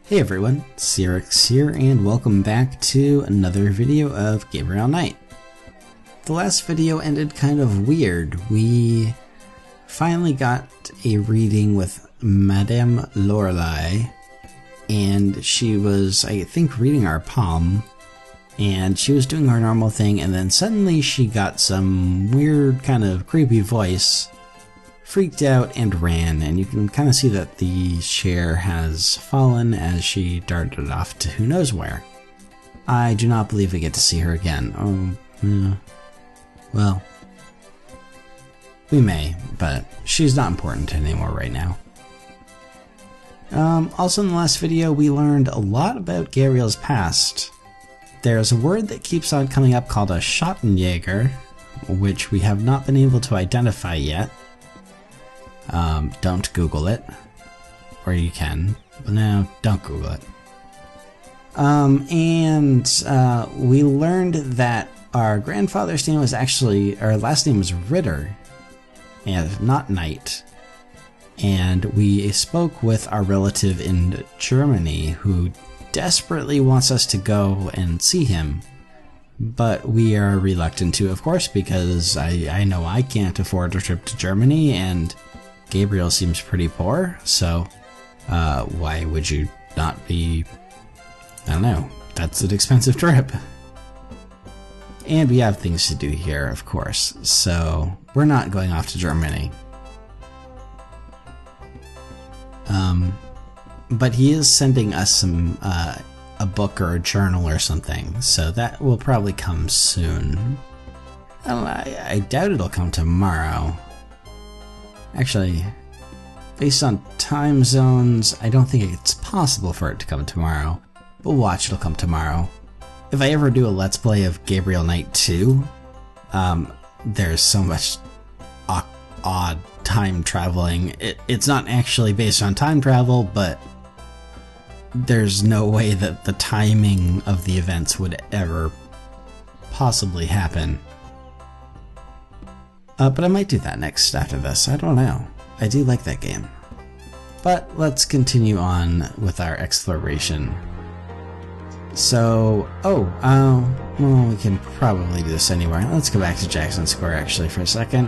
Hey everyone, Cyrix here, and welcome back to another video of Gabriel Knight. The last video ended kind of weird. We finally got a reading with Madame Lorelei, and she was, I think, reading our palm, and she was doing her normal thing, and then suddenly she got some weird kind of creepy voice, freaked out and ran, and you can kind of see that the chair has fallen as she darted off to who knows where. I do not believe we get to see her again. Well, we may, but she's not important anymore right now. Also in the last video we learned a lot about Gabriel's past. There's a word that keeps on coming up called a Schottenjäger, which we have not been able to identify yet. Don't Google it. Or you can. But no, don't Google it. We learned that our grandfather's name was actually, our last name was Ritter, and not Knight. And we spoke with our relative in Germany who desperately wants us to go and see him. But we are reluctant to, of course, because I know I can't afford a trip to Germany, and Gabriel seems pretty poor, so why would you not be? I don't know, that's an expensive trip. And we have things to do here, of course, so we're not going off to Germany. But he is sending us some a book or a journal or something, so that will probably come soon. I doubt it'll come tomorrow. Actually, based on time zones, I don't think it's possible for it to come tomorrow. But watch, it'll come tomorrow. If I ever do a Let's Play of Gabriel Knight 2, there's so much odd time traveling. It's not actually based on time travel, but there's no way that the timing of the events would ever possibly happen. But I might do that next after this, I don't know. I do like that game. But let's continue on with our exploration. So, well, we can probably do this anywhere. Let's go back to Jackson Square actually for a second.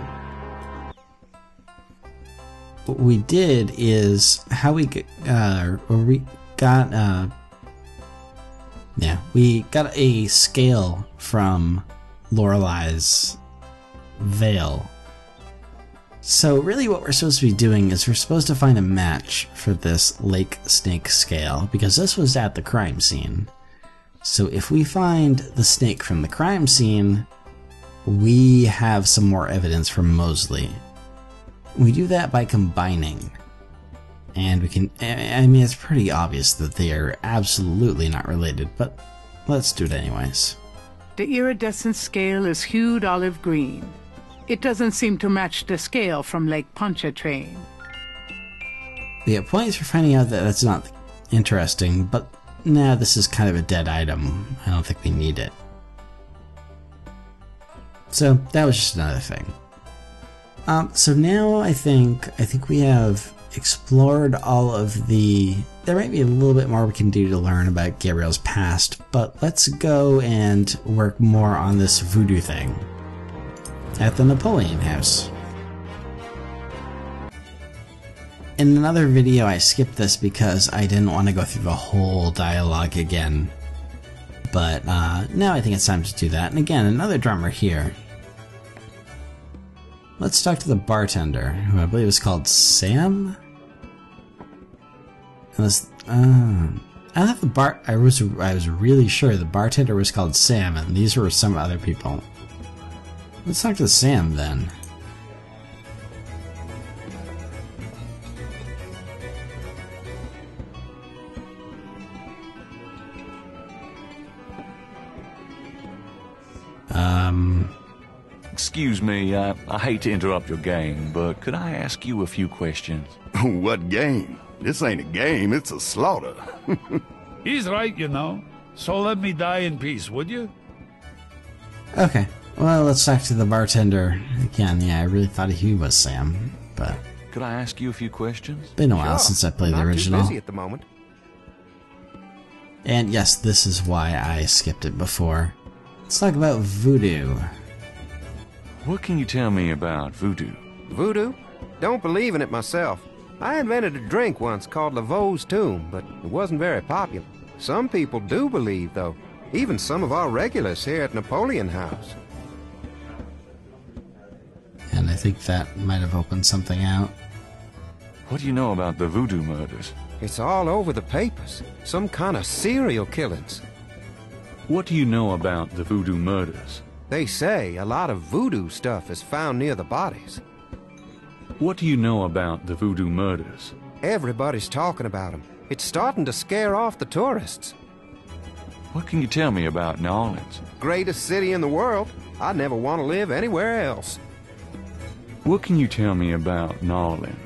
What we did is how we got a scale from Lorelei's veil. So really what we're supposed to be doing is we're supposed to find a match for this lake snake scale, because this was at the crime scene. So if we find the snake from the crime scene, we have some more evidence from Mosley. We do that by combining. And we can, I mean, it's pretty obvious that they are absolutely not related, but let's do it anyways. The iridescent scale is hued olive green. It doesn't seem to match the scale from Lake Pontchartrain. We get points for finding out that that's not interesting, but nah, this is kind of a dead item. I don't think we need it. So that was just another thing. So now I think we have explored all of the... There might be a little bit more we can do to learn about Gabriel's past, but let's go and work more on this voodoo thing at the Napoleon house. In another video I skipped this because I didn't want to go through the whole dialogue again, but now I think it's time to do that. And again, another drummer here. Let's talk to the bartender, who I believe is called Sam. I thought I was really sure the bartender was called Sam, and these were some other people. Let's talk to Sam then. Excuse me, I hate to interrupt your game, but could I ask you a few questions? What game? This ain't a game, it's a slaughter. He's right, you know. So let me die in peace, would you? Okay, well, let's talk to the bartender again. Yeah, I really thought he was Sam, but... Could I ask you a few questions? Been a while since I played the original. Too busy at the moment. And yes, this is why I skipped it before. Let's talk about voodoo. What can you tell me about voodoo? Voodoo? Don't believe in it myself. I invented a drink once called Laveau's Tomb, but it wasn't very popular. Some people do believe, though. Even some of our regulars here at Napoleon House. And I think that might have opened something out. What do you know about the voodoo murders? It's all over the papers. Some kind of serial killings. What do you know about the voodoo murders? They say a lot of voodoo stuff is found near the bodies. What do you know about the voodoo murders? Everybody's talking about them. It's starting to scare off the tourists. What can you tell me about New Orleans? Greatest city in the world. I never want to live anywhere else. What can you tell me about New Orleans?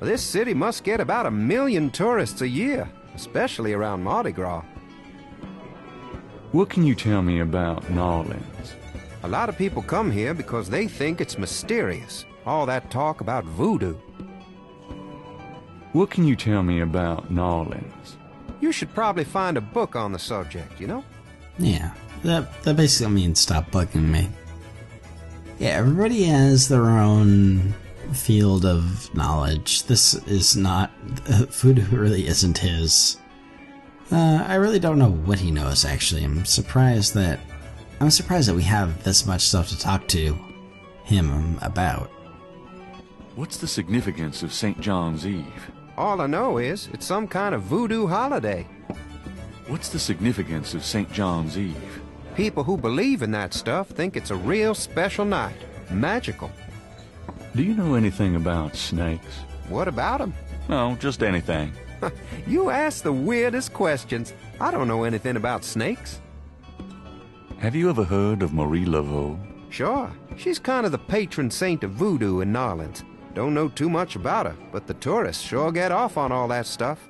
This city must get about 1 million tourists a year, especially around Mardi Gras. What can you tell me about New Orleans? A lot of people come here because they think it's mysterious. All that talk about voodoo. What can you tell me about New Orleans? You should probably find a book on the subject, you know? Yeah, that basically means stop bugging me. Yeah, everybody has their own field of knowledge. This is not... voodoo really isn't his. I really don't know what he knows, actually. I'm surprised that we have this much stuff to talk to him about. What's the significance of St. John's Eve? All I know is it's some kind of voodoo holiday. What's the significance of St. John's Eve? People who believe in that stuff think it's a real special night. Magical. Do you know anything about snakes? What about them? No, just anything. You ask the weirdest questions. I don't know anything about snakes. Have you ever heard of Marie Laveau? Sure. She's kind of the patron saint of voodoo in New Orleans. Don't know too much about her, but the tourists sure get off on all that stuff.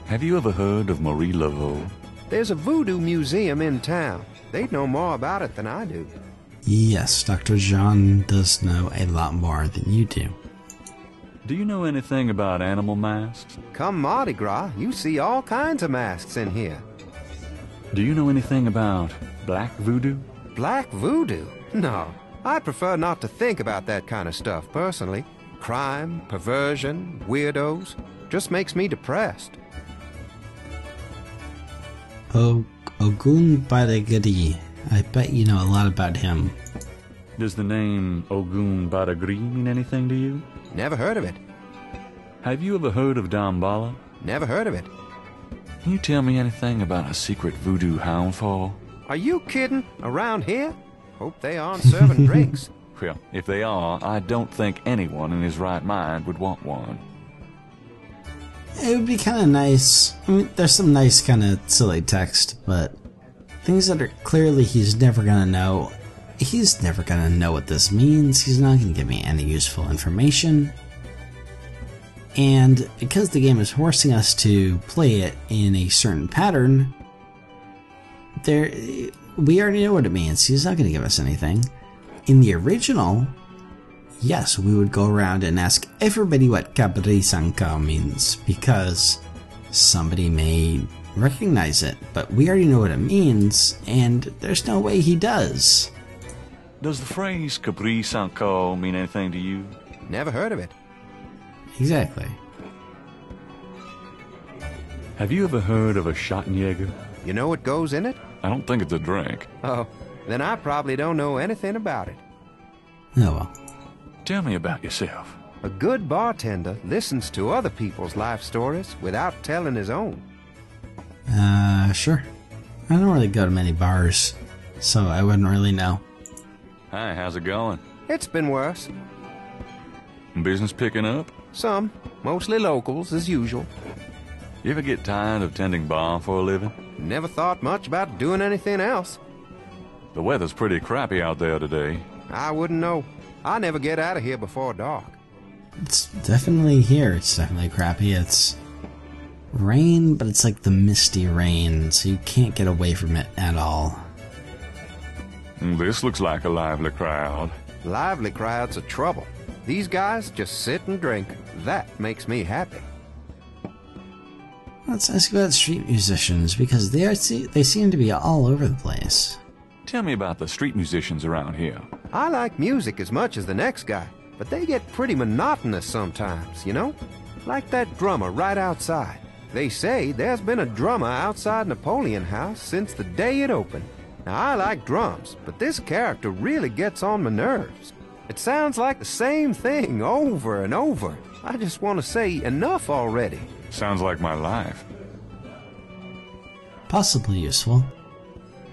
Have you ever heard of Marie Laveau? There's a voodoo museum in town. They'd know more about it than I do. Yes, Dr. Jean does know a lot more than you do. Do you know anything about animal masks? Come Mardi Gras, you see all kinds of masks in here. Do you know anything about black voodoo? Black voodoo? No. I prefer not to think about that kind of stuff, personally. Crime, perversion, weirdos. Just makes me depressed. Ogun Badagadi. I bet you know a lot about him. Does the name Ogun Badagri mean anything to you? Never heard of it. Have you ever heard of Damballa? Never heard of it. Can you tell me anything about a secret voodoo hound fall? Are you kidding? Around here? Hope they aren't serving drinks. Well, if they are, I don't think anyone in his right mind would want one. It would be kind of nice. I mean, there's some nice kind of silly text, but things that are clearly he's never gonna know. He's never gonna know what this means. He's not gonna give me any useful information. And because the game is forcing us to play it in a certain pattern, we already know what it means. He's not gonna give us anything. In the original, yes, we would go around and ask everybody what Cabri Sanka means, because somebody may recognize it, but we already know what it means, and there's no way he does. Does the phrase Capri Sanko mean anything to you? Never heard of it. Exactly. Have you ever heard of a Schottenjäger? You know what goes in it? I don't think it's a drink. Oh, then I probably don't know anything about it. Oh well. Tell me about yourself. A good bartender listens to other people's life stories without telling his own. Sure. I don't really go to many bars, so I wouldn't really know. Hi, how's it going? It's been worse. Business picking up? Some. Mostly locals, as usual. You ever get tired of tending bar for a living? Never thought much about doing anything else. The weather's pretty crappy out there today. I wouldn't know. I never get out of here before dark. It's definitely here. It's definitely crappy. It's rain, but it's like the misty rain, so you can't get away from it at all. This looks like a lively crowd. Lively crowds are trouble. These guys just sit and drink. That makes me happy. Let's ask about street musicians, because they seem to be all over the place. Tell me about the street musicians around here. I like music as much as the next guy, but they get pretty monotonous sometimes, you know? Like that drummer right outside. They say there's been a drummer outside Napoleon House since the day it opened. Now, I like drums, but this character really gets on my nerves. It sounds like the same thing over and over. I just want to say enough already. Sounds like my life. Possibly useful.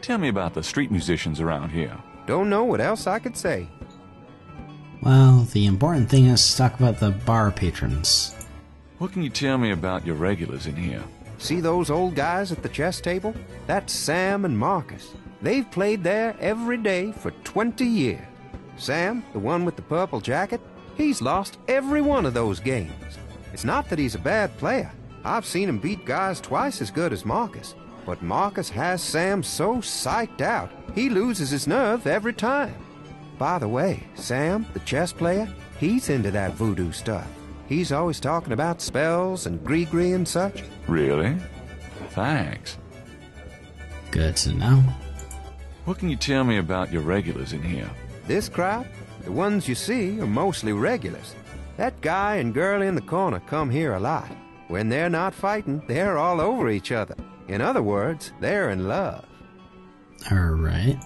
Tell me about the street musicians around here. Don't know what else I could say. Well, the important thing is to talk about the bar patrons. What can you tell me about your regulars in here? See those old guys at the chess table? That's Sam and Marcus. They've played there every day for 20 years. Sam, the one with the purple jacket, he's lost every one of those games. It's not that he's a bad player. I've seen him beat guys twice as good as Marcus. But Marcus has Sam so psyched out, he loses his nerve every time. By the way, Sam, the chess player, he's into that voodoo stuff. He's always talking about spells and gree-gree and such. Really? Thanks. Good to know. What can you tell me about your regulars in here? This crowd, the ones you see, are mostly regulars. That guy and girl in the corner come here a lot. When they're not fighting, they're all over each other. In other words, they're in love. Alright.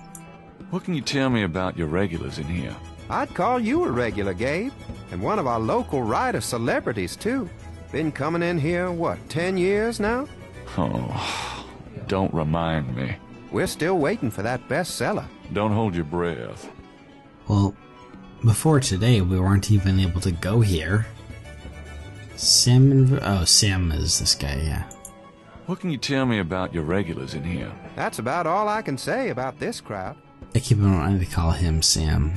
What can you tell me about your regulars in here? I'd call you a regular, Gabe. And one of our local writer celebrities, too. Been coming in here, what, 10 years now? Oh, don't remind me. We're still waiting for that bestseller. Don't hold your breath. Well, before today, we weren't even able to go here. Sam is this guy, yeah. What can you tell me about your regulars in here? That's about all I can say about this crowd. I keep on wanting to call him Sam.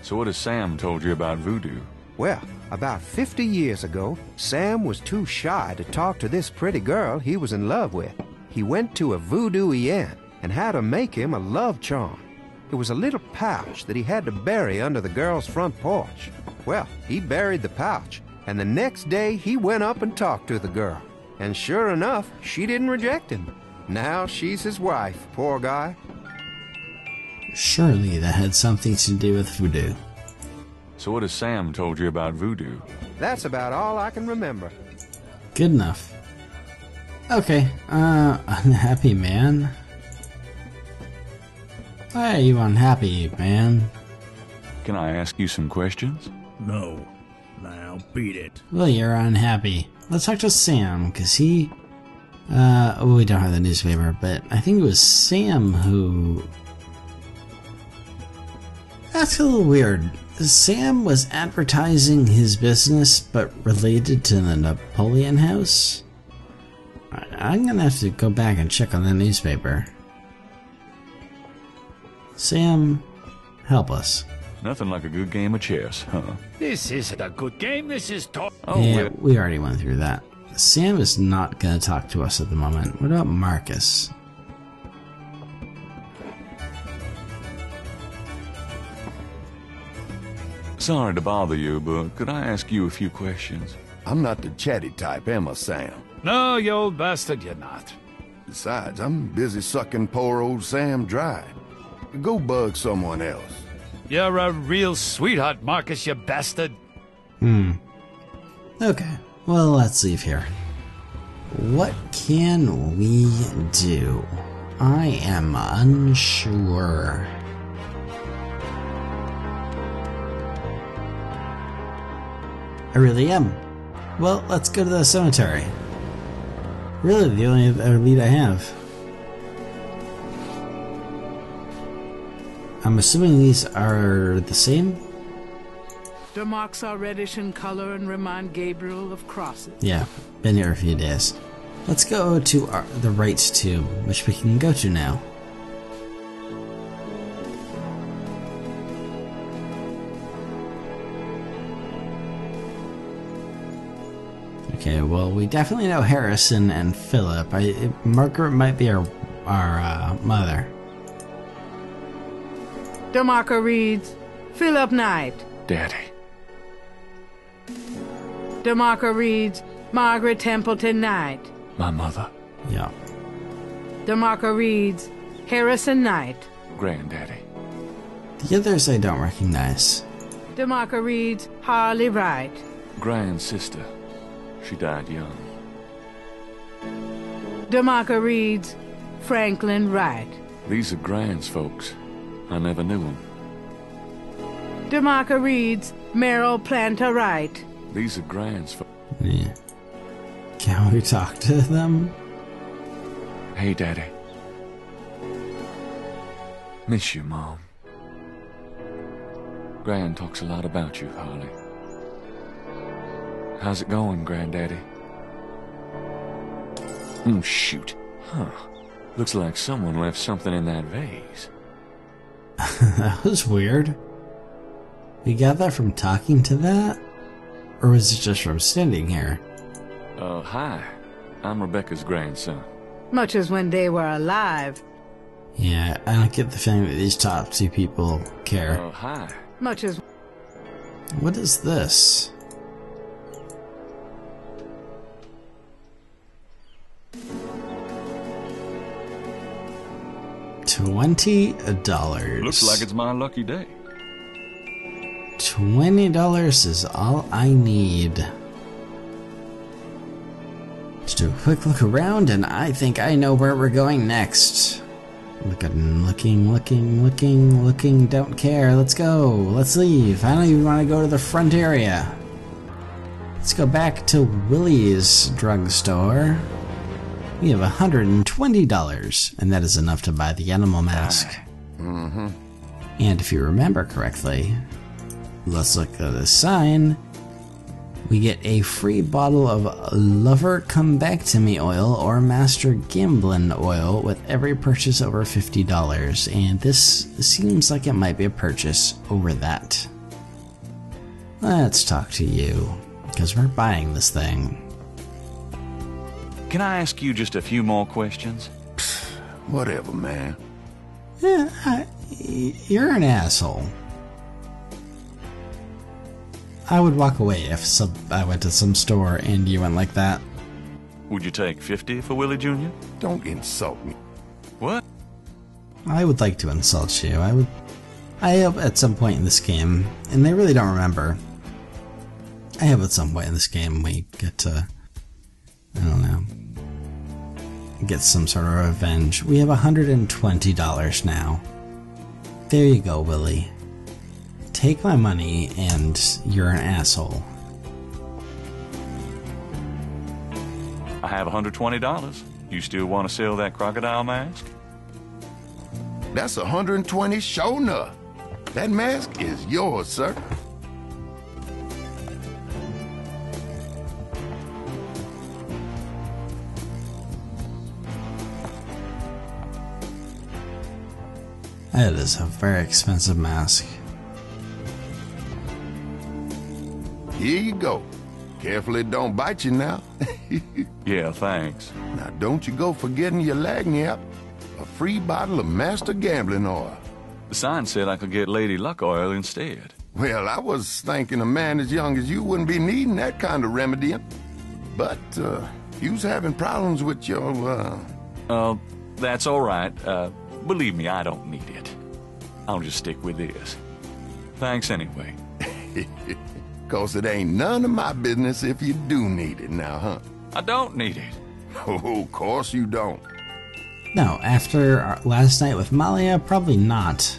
So what has Sam told you about voodoo? Well, about 50 years ago, Sam was too shy to talk to this pretty girl he was in love with. He went to a voodoo inn and had her make him a love charm. It was a little pouch that he had to bury under the girl's front porch. Well, he buried the pouch, and the next day he went up and talked to the girl. And sure enough, she didn't reject him. Now she's his wife, poor guy. Surely that had something to do with voodoo. So what has Sam told you about voodoo? That's about all I can remember. Good enough. Okay, unhappy man. Why are you unhappy, man? Can I ask you some questions? No. Now beat it. Well, you're unhappy. Let's talk to Sam, because he... we don't have the newspaper, but I think it was Sam who... That's a little weird. Sam was advertising his business, but related to the Napoleon House? I'm gonna have to go back and check on the newspaper. Sam, help us. Nothing like a good game of chess, huh? This isn't a good game, this is talk. Oh, Yeah, well, we already went through that. Sam is not gonna talk to us at the moment. What about Marcus? sorry to bother you, but could I ask you a few questions? I'm not the chatty type, am I, Sam? No, you old bastard, you're not. Besides, I'm busy sucking poor old Sam dry. Go bug someone else. You're a real sweetheart, Marcus, you bastard. Okay, well, let's leave here. What can we do? I am unsure. I really am. Well, let's go to the cemetery. Really, the only other lead I have. I'm assuming these are the same? The marks are reddish in color and remind Gabriel of crosses. Yeah, been here a few days. Let's go to the right tomb, which we can go to now. Okay, well, we definitely know Harrison and Philip. Margaret might be our mother. The marker reads, Philip Knight. Daddy. The marker reads, Margaret Templeton Knight. My mother. Yeah. DeMarco reads Harrison Knight. Granddaddy. The others I don't recognize. DeMarco reads Harley Wright. Grand sister. She died young. DeMarco reads Franklin Wright. These are Grand's folks. I never knew them. DeMarco reads Merrill Planter Wright. These are Grand's folks. Yeah. Can we talk to them? Hey, Daddy. Miss you, Mom. Grand talks a lot about you, Harley. How's it going, Granddaddy? Shoot. Huh. Looks like someone left something in that vase. That was weird. We got that from talking to that? Or was it just from standing here? Hi. I'm Rebecca's grandson. Much as when they were alive. Yeah, I don't get the feeling that these top two people care. Hi. Much as... What is this? $20. Looks like it's my lucky day. $20 is all I need. Let's do a quick look around, and I think I know where we're going next. Looking, don't care. Let's go. Let's leave. I don't even want to go to the front area. Let's go back to Willie's drugstore. We have $120, and that is enough to buy the animal mask. Mm-hmm. And if you remember correctly, let's look at the sign. We get a free bottle of Lover Come Back to Me oil or Master Gamblin oil with every purchase over $50, and this seems like it might be a purchase over that. Let's talk to you, because we're buying this thing. Can I ask you just a few more questions? Whatever, man. Yeah, you're an asshole. I would walk away if I went to some store and you went like that. Would you take 50 for Willie Jr.? Don't insult me. What? I would like to insult you. I hope at some point in this game, and they really don't remember, I hope at some point in this game we get to, I don't know, get some sort of revenge. We have $120 now. There you go, Willie. Take my money and you're an asshole. I have $120. You still want to sell that crocodile mask? That's 120 sure enough. That mask is yours, sir. That is a very expensive mask. Here you go. Careful it don't bite you now. Yeah, thanks. Now don't you go forgetting your lagniappe. A free bottle of Master Gambling oil. The sign said I could get Lady Luck oil instead. Well, I was thinking a man as young as you wouldn't be needing that kind of remedying. But, you's having problems with your, That's all right. Believe me, I don't need it. I'll just stick with this. Thanks anyway. 'Cause it ain't none of my business if you do need it now, huh? I don't need it. Oh, of course you don't. No, after our last night with Malia, probably not.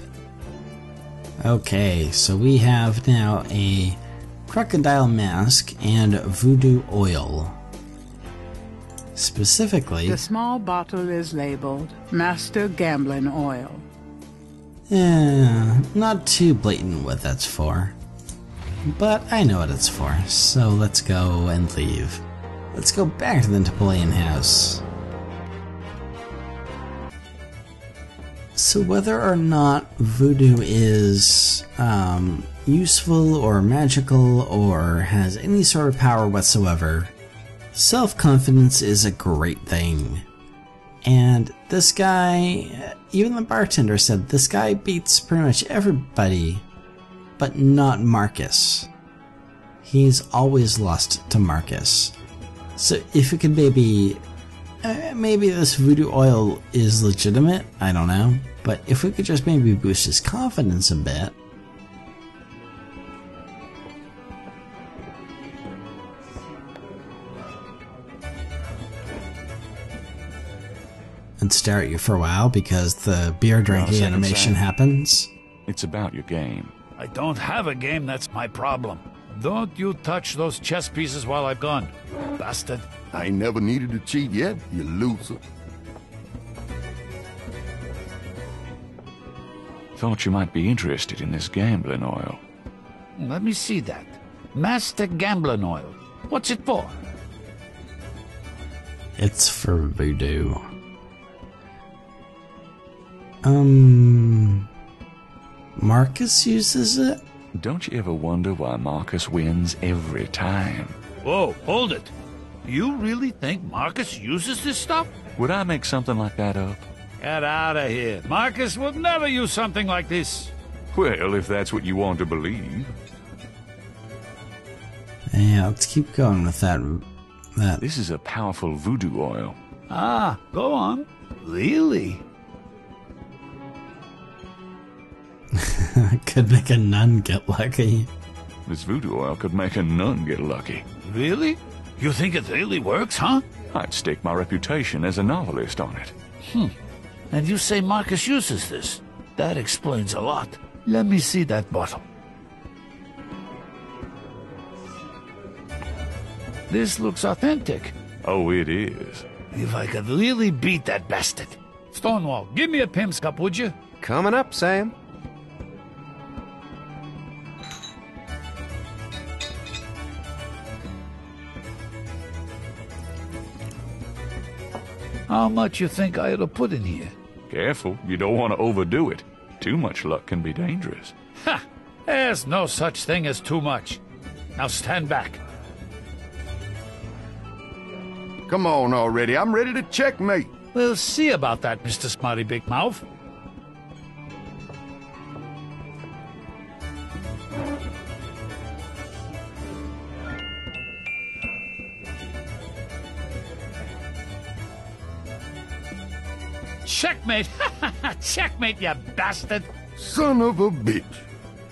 Okay, so we have now a crocodile mask and voodoo oil. Specifically, The small bottle is labeled Master Gambling Oil. not too blatant what that's for. But I know what it's for, so let's go and leave. Let's go back to the Napoleon house. So whether or not voodoo is useful or magical or has any sort of power whatsoever, self-confidence is a great thing. And this guy, even the bartender said, this guy beats pretty much everybody, but not Marcus. He's always lost to Marcus. So if we could maybe maybe this voodoo oil is legitimate, I don't know. But if we could just maybe boost his confidence a bit. And stare at you for a while because the beer drinking animation happens. It's about your game. I don't have a game, that's my problem. Don't you touch those chess pieces while I'm gone, bastard. I ain't never needed to cheat yet, you loser. Thought you might be interested in this gambling oil. Let me see that. Master Gambling Oil. What's it for? It's for voodoo. Marcus uses it? Don't you ever wonder why Marcus wins every time? Whoa, hold it. You really think Marcus uses this stuff? Would I make something like that up? Get out of here. Marcus would never use something like this. Well, if that's what you want to believe. Yeah, let's keep going with that. This is a powerful voodoo oil. Ah, go on. Really? Could make a nun get lucky. This voodoo oil could make a nun get lucky. Really? You think it really works, huh? I'd stake my reputation as a novelist on it. And you say Marcus uses this? That explains a lot. Let me see that bottle. This looks authentic. Oh, it is. If I could really beat that bastard. Stonewall, give me a pimp's cup, would you? Coming up, Sam. How much you think I ought to put in here? Careful, you don't want to overdo it. Too much luck can be dangerous. Ha! There's no such thing as too much. Now stand back. Come on already, I'm ready to checkmate. We'll see about that, Mr. Smarty Big Mouth. Checkmate! Checkmate, you bastard! Son of a bitch.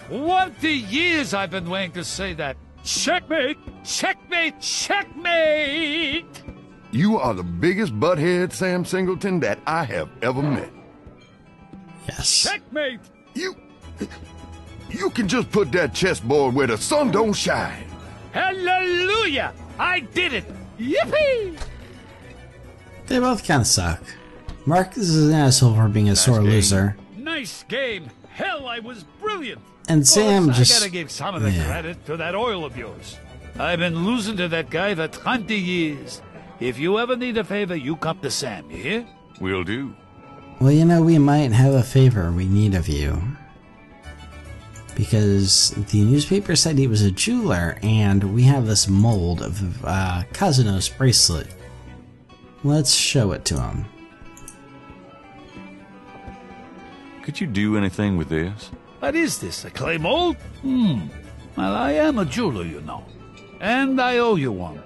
20 years I've been waiting to say that. Checkmate! Checkmate! Checkmate! You are the biggest butthead, Sam Singleton, that I have ever met. Yes. Checkmate! You can just put that chessboard where the sun don't shine. Hallelujah! I did it! Yippee! They both kind of suck. Marcus is an asshole for being a sore loser. Nice game. Hell, I was brilliant. And Sam Course, just... I gotta give some of the credit to that oil of yours. I've been losing to that guy for 20 years. If you ever need a favor, you come to Sam, you hear? Will do. Well, you know, we might have a favor we need of you. Because the newspaper said he was a jeweler, and we have this mold of Kazuno's bracelet. Let's show it to him. Could you do anything with this? What is this, a clay mold? Well, I am a jeweler, you know. And I owe you one.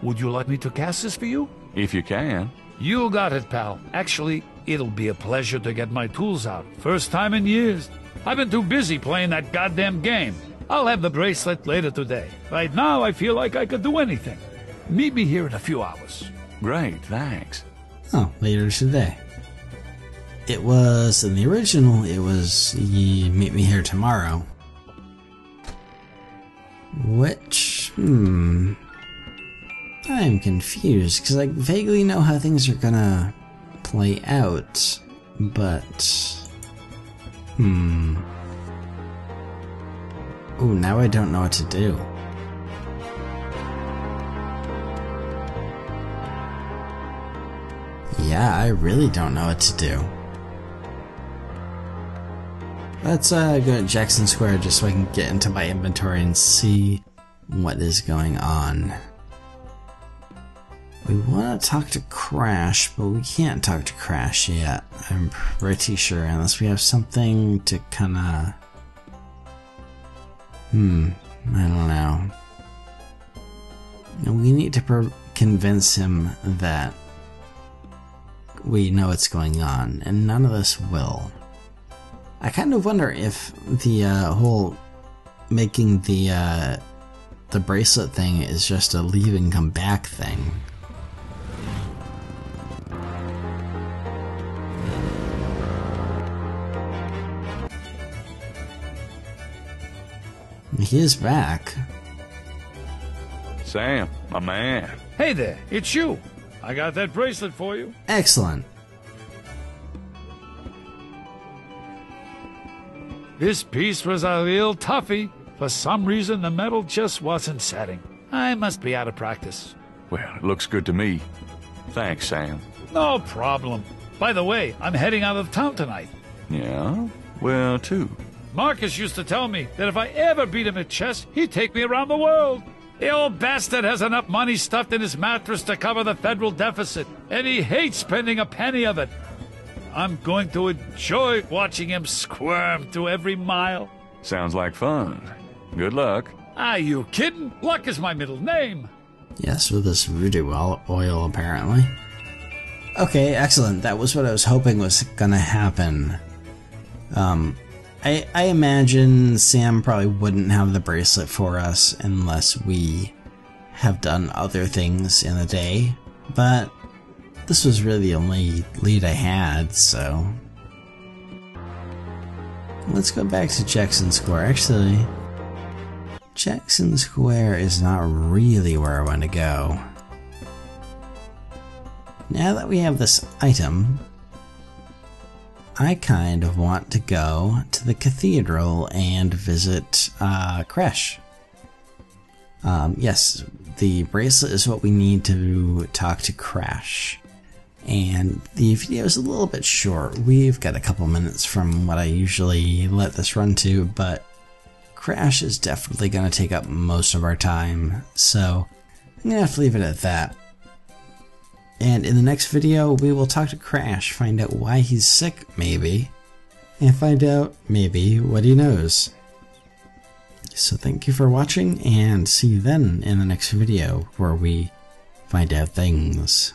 Would you like me to cast this for you? If you can. You got it, pal. Actually, it'll be a pleasure to get my tools out. First time in years. I've been too busy playing that goddamn game. I'll have the bracelet later today. Right now, I feel like I could do anything. Meet me here in a few hours. Great, thanks. Oh, later today. It was, in the original, it was, you meet me here tomorrow. Which, I'm confused, because I vaguely know how things are gonna play out, but, Ooh, now I don't know what to do. Yeah, I really don't know what to do. Let's go to Jackson Square just so I can get into my inventory and see what is going on. We want to talk to Crash, but we can't talk to Crash yet. I'm pretty sure, unless we have something to kinda... I don't know. We need to convince him that we know what's going on, and none of us will. I kind of wonder if the whole making the bracelet thing is just a leave and come back thing. He is back. Sam, my man. Hey there, it's you. I got that bracelet for you. Excellent. This piece was a real toughie. For some reason, the metal just wasn't setting. I must be out of practice. Well, it looks good to me. Thanks, Sam. No problem. By the way, I'm heading out of town tonight. Yeah? Well, too. Marcus used to tell me that if I ever beat him at chess, he'd take me around the world. The old bastard has enough money stuffed in his mattress to cover the federal deficit, and he hates spending a penny of it. I'm going to enjoy watching him squirm through every mile. Sounds like fun. Good luck. Are you kidding? Luck is my middle name. Yes, with this voodoo oil, apparently. Okay, excellent. That was what I was hoping was gonna happen. I imagine Sam probably wouldn't have the bracelet for us unless we have done other things in the day, but this was really the only lead I had, so... Let's go back to Jackson Square. Actually, Jackson Square is not really where I want to go. Now that we have this item, I kind of want to go to the cathedral and visit Crash. Yes, the bracelet is what we need to talk to Crash. And the video is a little bit short. We've got a couple minutes from what I usually let this run to, but Crash is definitely going to take up most of our time, so I'm going to have to leave it at that. And in the next video, we will talk to Crash, find out why he's sick, maybe, and find out, maybe, what he knows. So thank you for watching, and see you then in the next video, where we find out things.